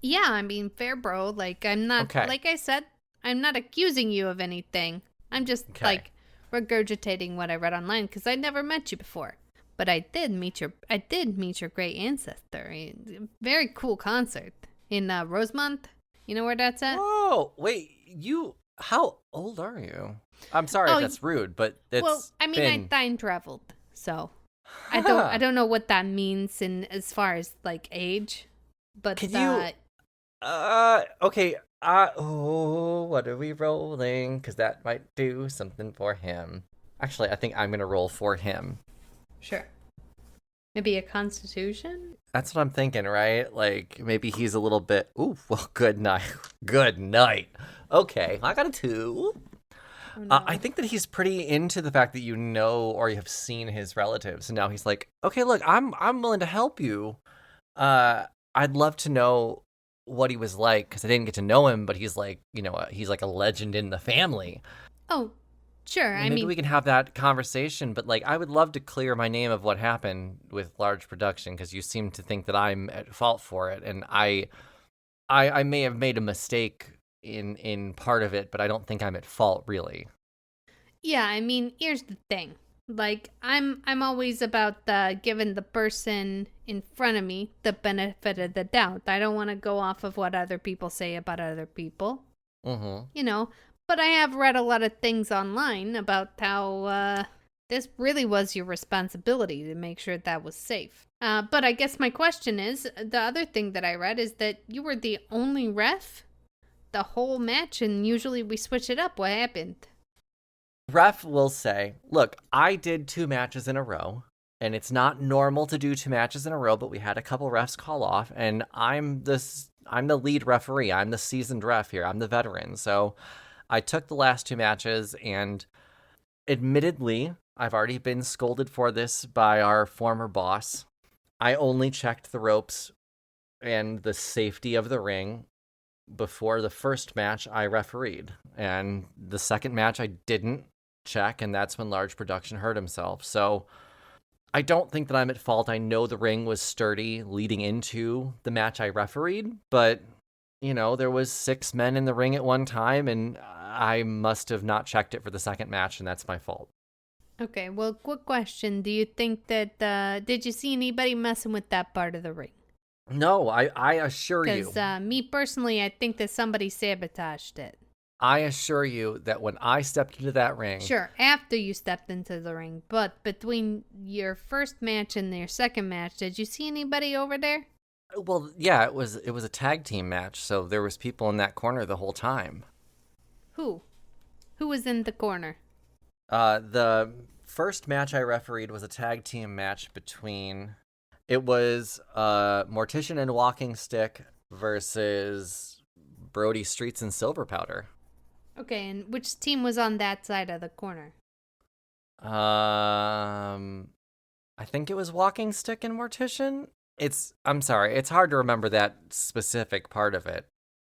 Yeah, I mean, fair, bro. Like, I'm not, Okay. like I said, I'm not accusing you of anything. I'm just, Okay. like, regurgitating what I read online because I never met you before. But I did meet your great ancestor. Very cool concert in Rosemont. You know where that's at? Oh, wait, how old are you? I'm sorry Oh, if that's rude, but it's Well, I mean, been... I time traveled, so I don't know what that means in as far as like age. But Can you- okay, what are we rolling? Because that might do something for him. Actually, I think I'm going to roll for him. Sure. Maybe a constitution? That's what I'm thinking, right? Like, maybe he's a little bit... Ooh, well, good night. Good night. Okay, I got a 2. Oh, no. I think that he's pretty into the fact that you know or you have seen his relatives. And now he's like, okay, look, I'm willing to help you. I'd love to know what he was like, because I didn't get to know him, but he's like, he's like a legend in the family. Oh, sure. I Maybe mean, we can have that conversation, but like, I would love to clear my name of what happened with large production, because you seem to think that I'm at fault for it, and I may have made a mistake in part of it, but I don't think I'm at fault really. yeah, I mean, here's the thing. Like, I'm always about giving the person in front of me the benefit of the doubt. I don't want to go off of what other people say about other people. Mm-hmm. But I have read a lot of things online about how this really was your responsibility to make sure that was safe. But I guess my question is, the other thing that I read is that you were the only ref the whole match, and usually we switch it up. What happened? Ref will say, look, I did 2 matches in a row, and it's not normal to do 2 matches in a row, but we had a couple refs call off, and I'm the lead referee. I'm the seasoned ref here. I'm the veteran. So I took the last 2 matches, and admittedly, I've already been scolded for this by our former boss. I only checked the ropes and the safety of the ring before the first match I refereed. And the second match I didn't check, and that's when large production hurt himself. So I don't think that I'm at fault. I know the ring was sturdy leading into the match I refereed, but there was 6 men in the ring at one time, and I must have not checked it for the second match, and that's my fault. Okay, well, quick question. Do you think that, did you see anybody messing with that part of the ring? No, I assure you. Because me personally, I think that somebody sabotaged it. I assure you that when I stepped into that ring... Sure, after you stepped into the ring, but between your first match and your second match, did you see anybody over there? Well, yeah, it was a tag team match, so there was people in that corner the whole time. Who? Who was in the corner? The first match I refereed was a tag team match between... It was Mortician and Walking Stick versus Brody, Streets, and Silver Powder. Okay, and which team was on that side of the corner? I think it was Walking Stick and Mortician. I'm sorry, it's hard to remember that specific part of it.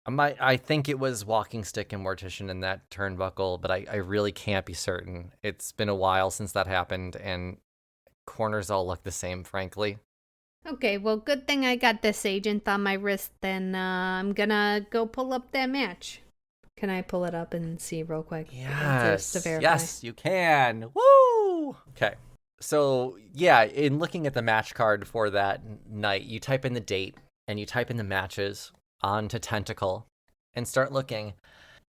I think it was Walking Stick and Mortician in that turnbuckle, but I really can't be certain. It's been a while since that happened, and corners all look the same, frankly. Okay, well, good thing I got this agent on my wrist, then I'm gonna go pull up that match. Can I pull it up and see real quick? Yes, To verify? yes, you can. Woo! Okay, so yeah, in looking at the match card for that night, you type in the date and you type in the matches onto Tentacle and start looking.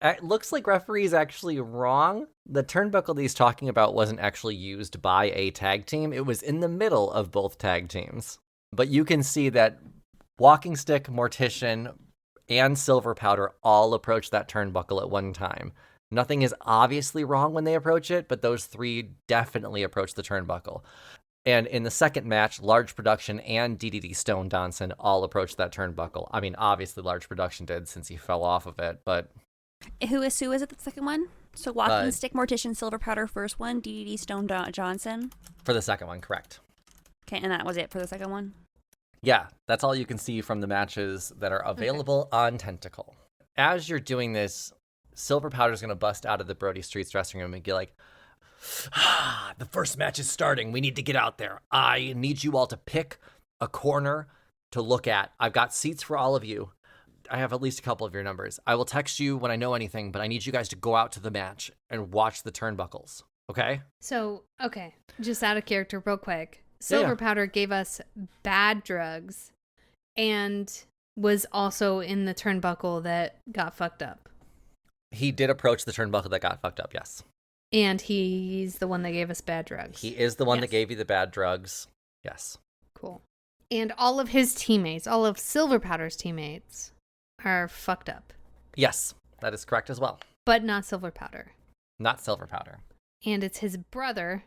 It looks like referee is actually wrong. The turnbuckle that he's talking about wasn't actually used by a tag team. It was in the middle of both tag teams. But you can see that Walking Stick, Mortician, and Silver Powder all approach that turnbuckle at one time. Nothing is obviously wrong when they approach it, but those three definitely approach the turnbuckle. And in the second match, Large Production and DDD Stone Donson all approached that turnbuckle. I mean, obviously Large Production did since he fell off of it, but... Who is it the second one? So Walking Stick, Mortician, Silver Powder, first one, DDD Stone Johnson. For the second one, correct. Okay, and that was it for the second one? Yeah, that's all you can see from the matches that are available on Tentacle. As you're doing this, Silver Powder's going to bust out of the Brody Streets dressing room and be like, the first match is starting. We need to get out there. I need you all to pick a corner to look at. I've got seats for all of you. I have at least a couple of your numbers. I will text you when I know anything, but I need you guys to go out to the match and watch the turnbuckles. Okay? So, okay, just out of character real quick. Silver Powder gave us bad drugs and was also in the turnbuckle that got fucked up. He did approach the turnbuckle that got fucked up, yes. And he's the one that gave us bad drugs. He is the one that gave you the bad drugs. Yes. Cool. And all of his teammates, all of Silver Powder's teammates are fucked up. Yes, that is correct as well. But not Silver Powder. Not Silver Powder. And it's his brother.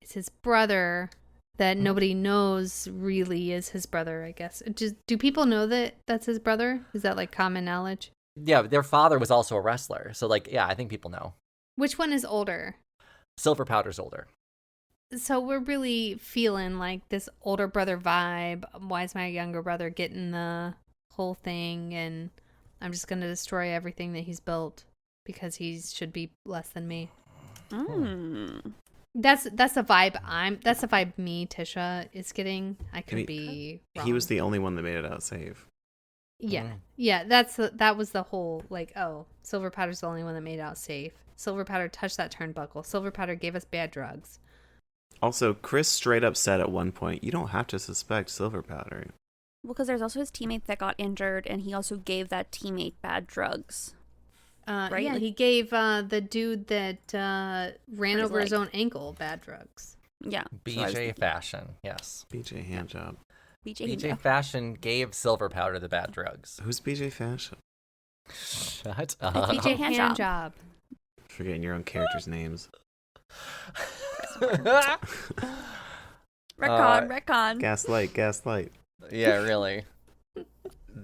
It's his brother that nobody knows really is his brother, I guess. Do people know that that's his brother? Is that like common knowledge? Yeah, their father was also a wrestler. So I think people know. Which one is older? Silver Powder's older. So we're really feeling like this older brother vibe. Why is my younger brother getting the whole thing? And I'm just going to destroy everything that he's built because he should be less than me. That's the vibe that's the vibe me, Tisha, is getting. I could be wrong. He was the only one that made it out safe. Yeah. Yeah, that was the whole, Silver Powder's the only one that made it out safe. Silver Powder touched that turnbuckle. Silver Powder gave us bad drugs. Also, Chris straight up said at one point, you don't have to suspect Silver Powder. Well, because there's also his teammate that got injured, and he also gave that teammate bad drugs. Right? Yeah, he gave the dude that ran over his own ankle bad drugs. Yeah. BJ Fashion, yes. BJ Handjob. BJ Fashion gave Silver Powder the bad drugs. Who's BJ Fashion? Shut up. BJ Handjob. Forgetting your own characters' names. Retcon. Gaslight. Yeah, really.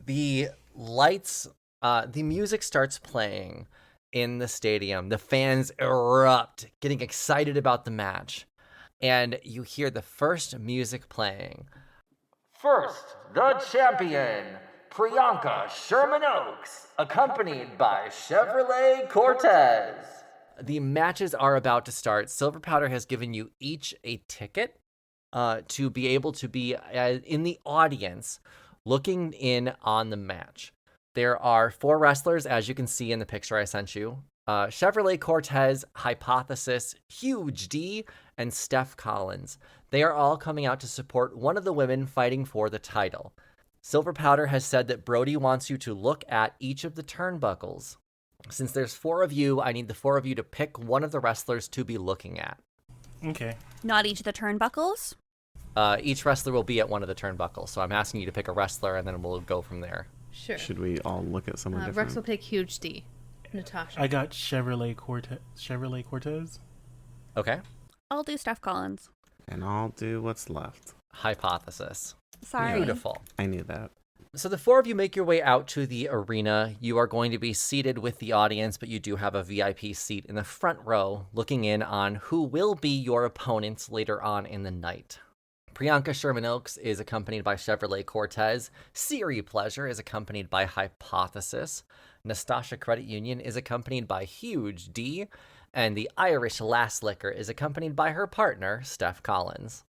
The lights, the music starts playing in the stadium. The fans erupt, getting excited about the match. And you hear the first music playing. First, the champion, Priyanka Sherman Oaks, accompanied by Chevrolet Cortez. The matches are about to start. Silver Powder has given you each a ticket to be able to be in the audience looking in on the match. There are 4 wrestlers, as you can see in the picture I sent you. Chevrolet Cortez, Hypothesis, Huge D, and Steph Collins. They are all coming out to support one of the women fighting for the title. Silver Powder has said that Brody wants you to look at each of the turnbuckles. Since there's 4 of you, I need the 4 of you to pick one of the wrestlers to be looking at. Okay. Not each of the turnbuckles? Each wrestler will be at one of the turnbuckles, so I'm asking you to pick a wrestler, and then we'll go from there. Sure. Should we all look at someone different? Rex will pick Huge D. Natasha. I got Chevrolet Cortez. Okay. I'll do Steph Collins. And I'll do what's left. Hypothesis. Sorry. Beautiful. I knew that. So the 4 of you make your way out to the arena. You are going to be seated with the audience, but you do have a VIP seat in the front row looking in on who will be your opponents later on in the night. Priyanka Sherman Oaks is accompanied by Chevrolet Cortez. Siri Pleasure is accompanied by Hypothesis. Nastasha Credit Union is accompanied by Huge D. And the Irish Lass Liquor is accompanied by her partner, Steph Collins.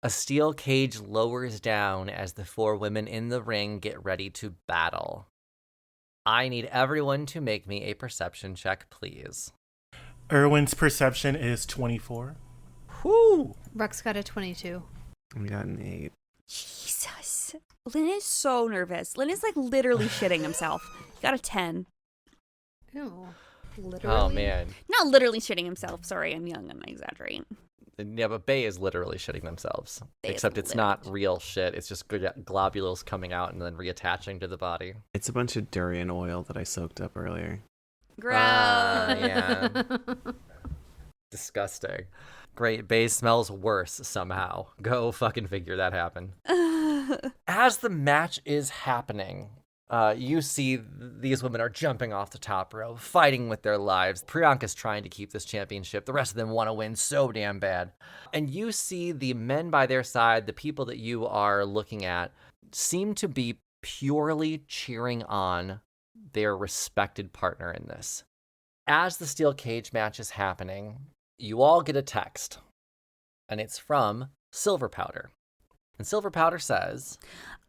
A steel cage lowers down as the 4 women in the ring get ready to battle. I need everyone to make me a perception check, please. Erwin's perception is 24. Whoo! Rex got a 22. We got an 8. Jesus. Lynn is so nervous. Lynn is literally shitting himself. He got a 10. Ew. Literally. Oh man. Not literally shitting himself. Sorry, I'm young and I exaggerate. Yeah, but Bae is literally shitting themselves. Bae is Except it's not real shit. It's just globules coming out and then reattaching to the body. It's a bunch of durian oil that I soaked up earlier. Gross. Yeah. Disgusting. Great. Bae smells worse somehow. Go fucking figure that happened. As the match is happening, you see these women are jumping off the top row, fighting with their lives. Priyanka's trying to keep this championship. The rest of them want to win so damn bad. And you see the men by their side, the people that you are looking at, seem to be purely cheering on their respected partner in this. As the steel cage match is happening, you all get a text, and it's from Silver Powder. And Silver Powder says,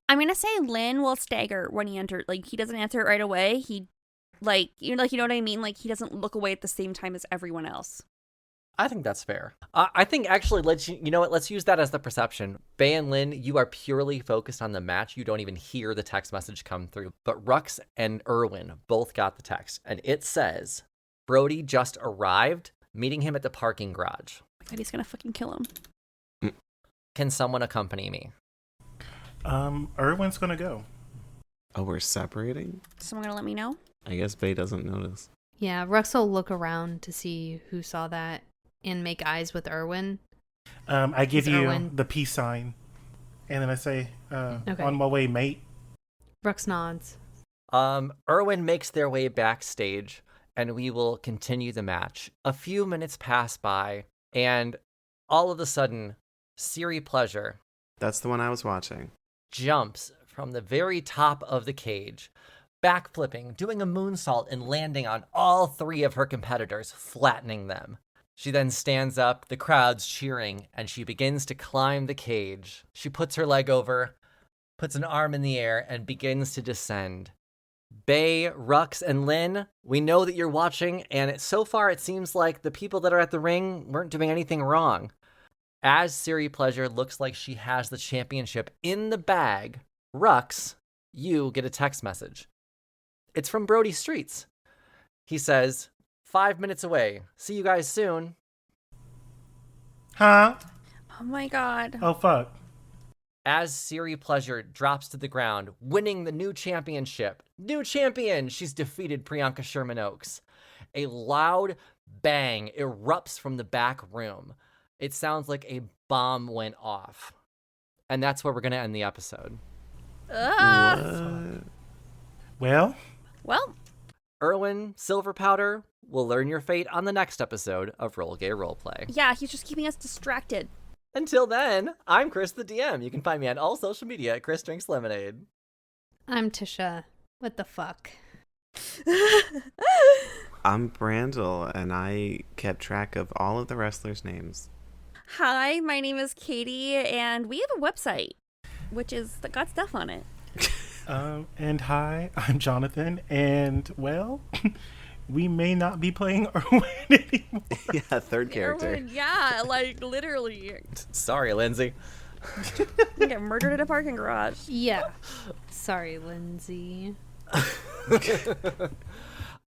I'm gonna say Lin will stagger when he enters. Like, he doesn't answer it right away. He, you know what I mean? Like, he doesn't look away at the same time as everyone else. I think that's fair. I think actually, you know what? Let's use that as the perception. Bae and Lin, you are purely focused on the match. You don't even hear the text message come through. But Rux and Erwin both got the text, and it says, Brody just arrived, meeting him at the parking garage. Oh my God, he's gonna fucking kill him. Can someone accompany me? Erwin's gonna go. Oh, we're separating? Someone gonna let me know? I guess Bae doesn't notice. Yeah, Rux will look around to see who saw that and make eyes with Erwin. I give you Erwin. the peace sign, and then I say, Okay. on my way, mate. Rux nods. Erwin makes their way backstage, and we will continue the match. A few minutes pass by, and all of a sudden, Siri Pleasure That's the one I was watching. jumps from the very top of the cage, backflipping, doing a moonsault, and landing on all three of her competitors, flattening them. She then stands up, the crowd's cheering, and she begins to climb the cage. She puts her leg over, puts an arm in the air, and begins to descend. Bae, Rux, and Lin, we know that you're watching, and so far it seems like the people that are at the ring weren't doing anything wrong. As Siri Pleasure looks like she has the championship in the bag, Rux, you get a text message. It's from Brody Streets. He says, 5 minutes away. See you guys soon. Huh? Oh my God. Oh, fuck. As Siri Pleasure drops to the ground, winning the new championship. New champion! She's defeated Priyanka Sherman Oaks. A loud bang erupts from the back room. It sounds like a bomb went off. And that's where we're going to end the episode. What? Well, Erwin, Silver Powder, will learn your fate on the next episode of Roll Gay Roleplay. yeah, he's just keeping us distracted. Until then, I'm Chris the DM. You can find me on all social media at Chris Drinks Lemonade. I'm Tisha. What the fuck? I'm Brandel, and I kept track of all of the wrestlers' names. Hi, my name is Katie, and we have a website, which is got stuff on it. and hi, I'm Jonathan, and well, we may not be playing Erwin anymore. Yeah, third character. Erwin, yeah, like literally. Sorry, Lindsay. You get murdered at a parking garage. Yeah. Sorry, Lindsay.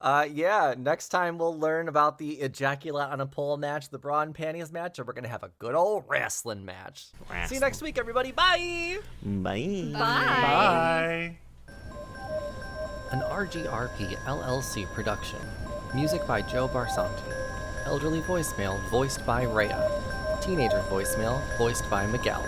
Yeah, next time we'll learn about the ejaculate on a pole match, the bra and panties match, and we're going to have a good old wrestling match. See you next week, everybody. Bye! Bye. Bye. An RGRP LLC production. Music by Joe Barsanti. Elderly voicemail voiced by Rhea. Teenager voicemail voiced by Miguel.